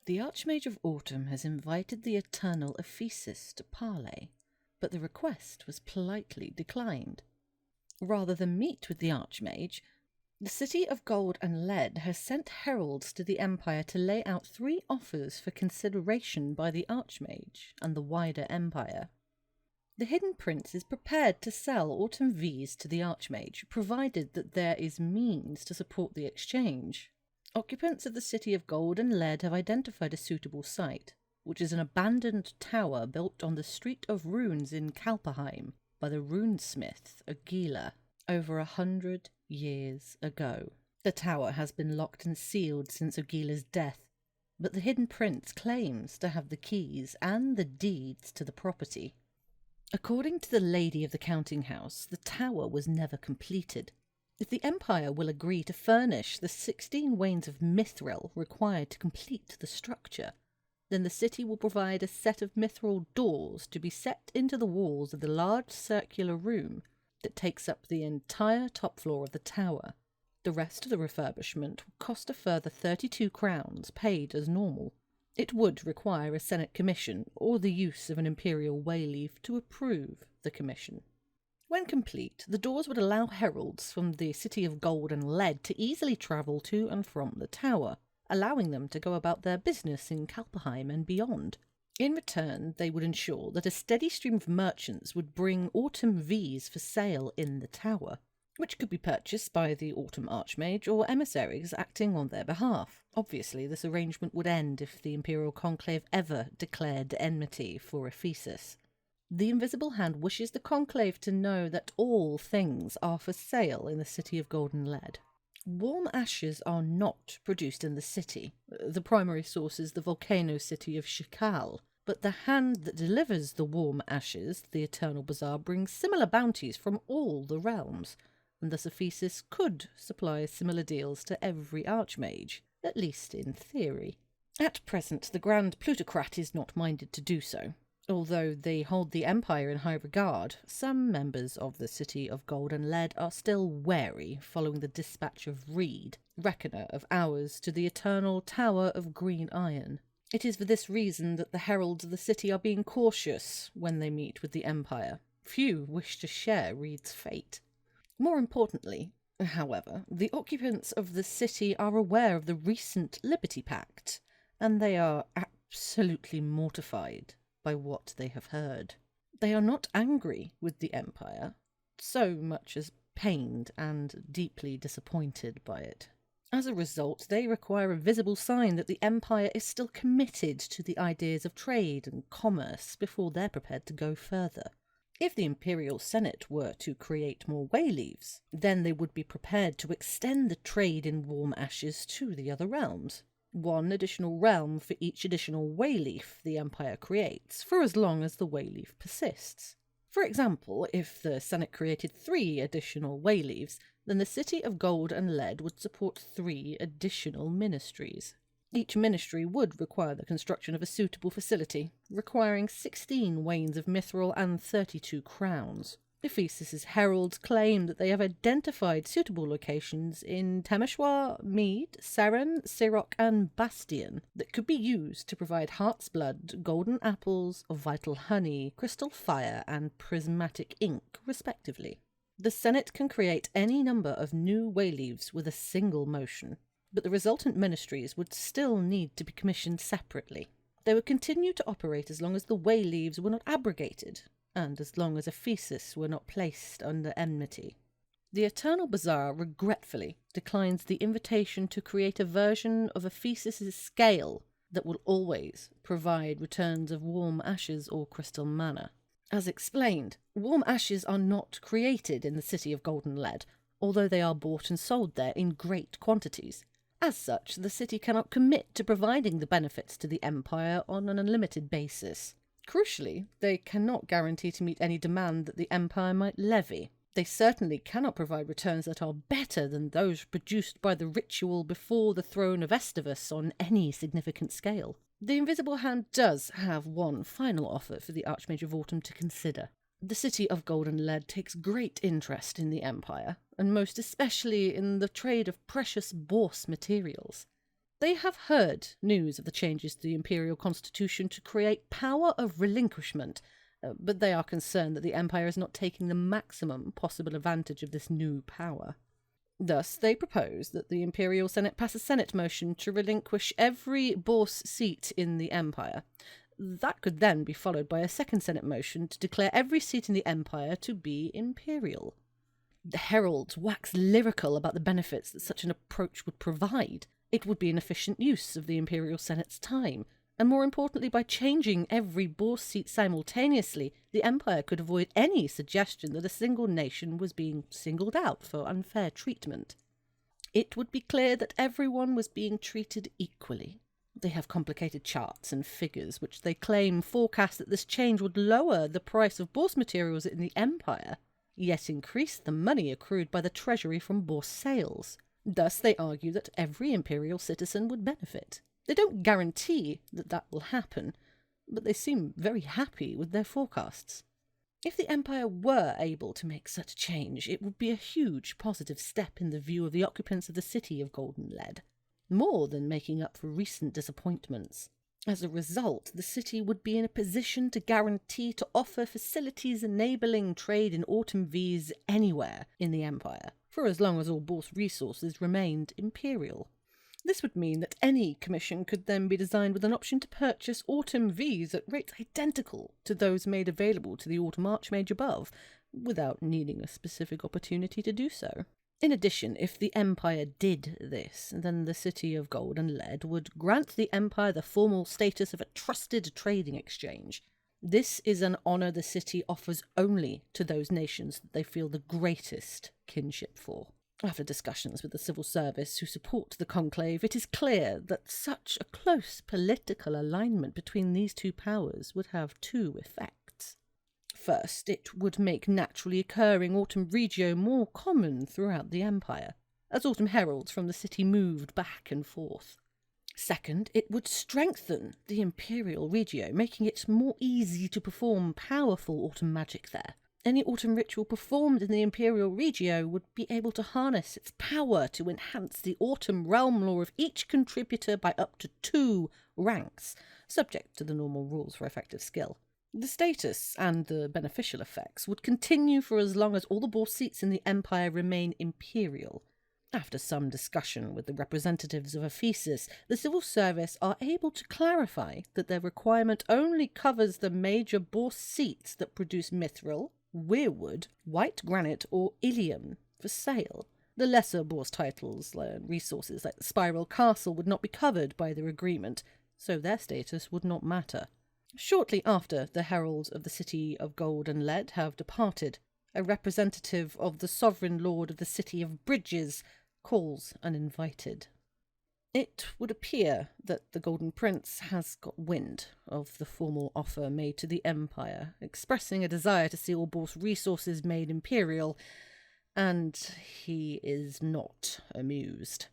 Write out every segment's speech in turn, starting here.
The Archmage of Autumn has invited the eternal Ephisis to parley, but the request was politely declined. Rather than meet with the Archmage, the City of Gold and Lead has sent heralds to the Empire to lay out 3 offers for consideration by the Archmage and the wider Empire. The Hidden Prince is prepared to sell Autumn V's to the Archmage, provided that there is means to support the exchange. Occupants of the City of Gold and Lead have identified a suitable site, which is an abandoned tower built on the Street of Runes in Kalperheim by the runesmith Agila over 100 years ago. The tower has been locked and sealed since Agila's death, but the Hidden Prince claims to have the keys and the deeds to the property. According to the Lady of the Counting House, the tower was never completed. If the Empire will agree to furnish the 16 wains of mithril required to complete the structure, then the city will provide a set of mithril doors to be set into the walls of the large circular room that takes up the entire top floor of the tower. The rest of the refurbishment will cost a further 32 crowns, paid as normal. It would require a Senate commission or the use of an imperial wayleaf to approve the commission. When complete, the doors would allow heralds from the City of Gold and Lead to easily travel to and from the tower, allowing them to go about their business in Kalperheim and beyond. In return, they would ensure that a steady stream of merchants would bring Autumn V's for sale in the tower, which could be purchased by the Autumn Archmage or emissaries acting on their behalf. Obviously, this arrangement would end if the Imperial Conclave ever declared enmity for Ephisis. The Invisible Hand wishes the Conclave to know that all things are for sale in the City of Gold and Lead. Warm ashes are not produced in the city. The primary source is the volcano city of Shikal, but the hand that delivers the warm ashes, the Eternal Bazaar, brings similar bounties from all the realms, and thus Ephisis could supply similar deals to every Archmage, at least in theory. At present, the Grand Plutocrat is not minded to do so. Although they hold the Empire in high regard, some members of the City of Gold and Lead are still wary following the dispatch of Reid, reckoner of hours, to the eternal Tower of Green Iron. It is for this reason that the heralds of the city are being cautious when they meet with the Empire. Few wish to share Reid's fate. More importantly, however, the occupants of the city are aware of the recent Liberty Pact, and they are absolutely mortified by what they have heard. They are not angry with the Empire, so much as pained and deeply disappointed by it. As a result, they require a visible sign that the Empire is still committed to the ideas of trade and commerce before they're prepared to go further. If the Imperial Senate were to create more wayleaves, then they would be prepared to extend the trade in warm ashes to the other realms. 1 additional realm for each additional wayleaf the Empire creates, for as long as the wayleaf persists. For example, if the Senate created 3 additional wayleaves, then the City of Gold and Lead would support 3 additional ministries. Each ministry would require the construction of a suitable facility, requiring 16 wains of mithril and 32 crowns. Ephisis's heralds claim that they have identified suitable locations in Temeshwar, Mead, Seren, Sirok, and Bastion that could be used to provide heart's blood, golden apples, vital honey, crystal fire, and prismatic ink, respectively. The Senate can create any number of new wayleaves with a single motion, but the resultant ministries would still need to be commissioned separately. They would continue to operate as long as the wayleaves were not abrogated, and as long as Ephisis were not placed under enmity. The Eternal Bazaar regretfully declines the invitation to create a version of Ephisis's scale that will always provide returns of warm ashes or crystal mana. As explained, warm ashes are not created in the City of Gold and Lead, although they are bought and sold there in great quantities. As such, the city cannot commit to providing the benefits to the Empire on an unlimited basis. Crucially, they cannot guarantee to meet any demand that the Empire might levy. They certainly cannot provide returns that are better than those produced by the ritual before the throne of Ephisis on any significant scale. The Invisible Hand does have one final offer for the Archmage of Autumn to consider. The City of Gold and Lead takes great interest in the Empire, and most especially in the trade of precious Bourse materials. They have heard news of the changes to the imperial constitution to create power of relinquishment, but they are concerned that the Empire is not taking the maximum possible advantage of this new power. Thus, they propose that the Imperial Senate pass a Senate motion to relinquish every bourse seat in the Empire. That could then be followed by a second Senate motion to declare every seat in the Empire to be imperial. The heralds wax lyrical about the benefits that such an approach would provide. It would be an efficient use of the Imperial Senate's time, and more importantly, by changing every bourse seat simultaneously, the Empire could avoid any suggestion that a single nation was being singled out for unfair treatment. It would be clear that everyone was being treated equally. They have complicated charts and figures which they claim forecast that this change would lower the price of bourse materials in the Empire, yet increase the money accrued by the treasury from bourse sales. Thus they argue that every imperial citizen would benefit. They don't guarantee that that will happen, but they seem very happy with their forecasts. If the Empire were able to make such a change, it would be a huge positive step in the view of the occupants of the city of Golden Lead, more than making up for recent disappointments. As a result, the city would be in a position to guarantee to offer facilities enabling trade in autumn Vs anywhere in the Empire, for as long as all bourse resources remained imperial. This would mean that any commission could then be designed with an option to purchase autumn Vs at rates identical to those made available to the autumn archmage above, without needing a specific opportunity to do so. In addition, if the Empire did this, then the City of Gold and Lead would grant the Empire the formal status of a trusted trading exchange. This is an honour the city offers only to those nations that they feel the greatest kinship for. After discussions with the civil service who support the conclave, it is clear that such a close political alignment between these two powers would have two effects. First, it would make naturally occurring autumn regio more common throughout the Empire, as autumn heralds from the city moved back and forth. Second, it would strengthen the imperial regio, making it more easy to perform powerful autumn magic there. Any autumn ritual performed in the Imperial Regio would be able to harness its power to enhance the autumn realm lore of each contributor by up to 2 ranks, subject to the normal rules for effective skill. The status and the beneficial effects would continue for as long as all the bourse seats in the Empire remain imperial. After some discussion with the representatives of Ephisis, the civil service are able to clarify that their requirement only covers the major bourse seats that produce mithril, weirwood, white granite, or ilium for sale. The lesser bourse titles and resources like the Spiral Castle would not be covered by their agreement, so their status would not matter. Shortly after the heralds of the City of Gold and Lead have departed, a representative of the Sovereign Lord of the City of Bridges calls uninvited. It would appear that the Golden Prince has got wind of the formal offer made to the Empire, expressing a desire to see all bourse resources made imperial, and he is not amused.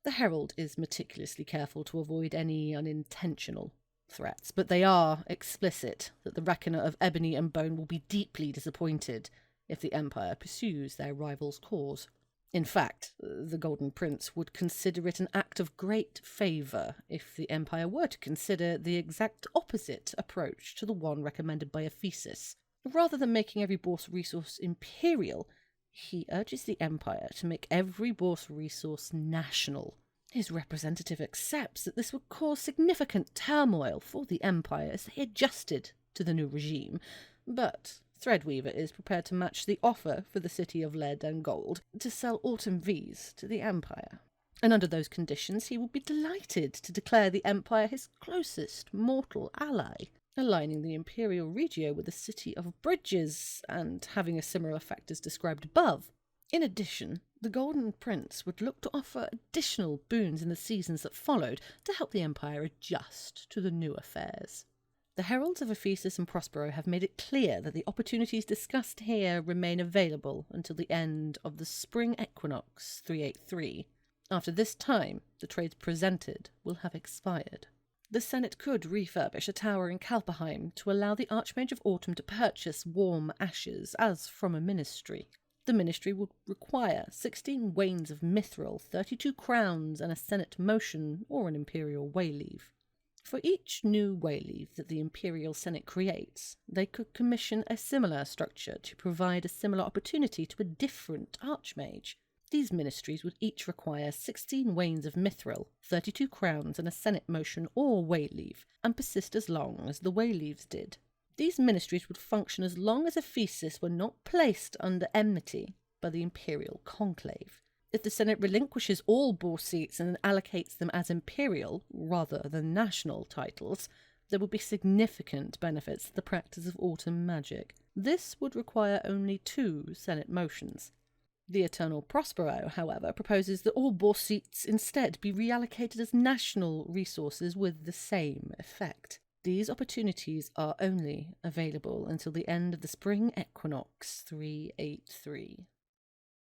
The herald is meticulously careful to avoid any unintentional threats, but they are explicit that the Reckoner of Ebony and Bone will be deeply disappointed if the Empire pursues their rival's cause. In fact, the Golden Prince would consider it an act of great favour if the Empire were to consider the exact opposite approach to the one recommended by Ephisis. Rather than making every bourse resource imperial, he urges the Empire to make every bourse resource national. His representative accepts that this would cause significant turmoil for the Empire as they adjusted to the new regime, but Threadweaver is prepared to match the offer for the City of Lead and Gold to sell autumn Vs to the Empire. And under those conditions, he would be delighted to declare the Empire his closest mortal ally, aligning the Imperial Regio with the City of Bridges and having a similar effect as described above. In addition, the Golden Prince would look to offer additional boons in the seasons that followed to help the Empire adjust to the new affairs. The heralds of Ephisis and Prospero have made it clear that the opportunities discussed here remain available until the end of the spring Equinox 383. After this time, the trades presented will have expired. The Senate could refurbish a tower in Kalperheim to allow the Archmage of Autumn to purchase warm ashes as from a ministry. The ministry would require 16 wains of mithril, 32 crowns, and a Senate motion or an imperial wayleave. For each new wayleave that the Imperial Senate creates, they could commission a similar structure to provide a similar opportunity to a different archmage. These ministries would each require 16 wains of mithril, 32 crowns, and a Senate motion or wayleave, and persist as long as the wayleaves did. These ministries would function as long as Ephisis were not placed under enmity by the Imperial Conclave. If the Senate relinquishes all boar seats and allocates them as imperial rather than national titles, there would be significant benefits to the practice of autumn magic. This would require only 2 Senate motions. The Eternal Prospero, however, proposes that all boar seats instead be reallocated as national resources with the same effect. These opportunities are only available until the end of the spring Equinox 383.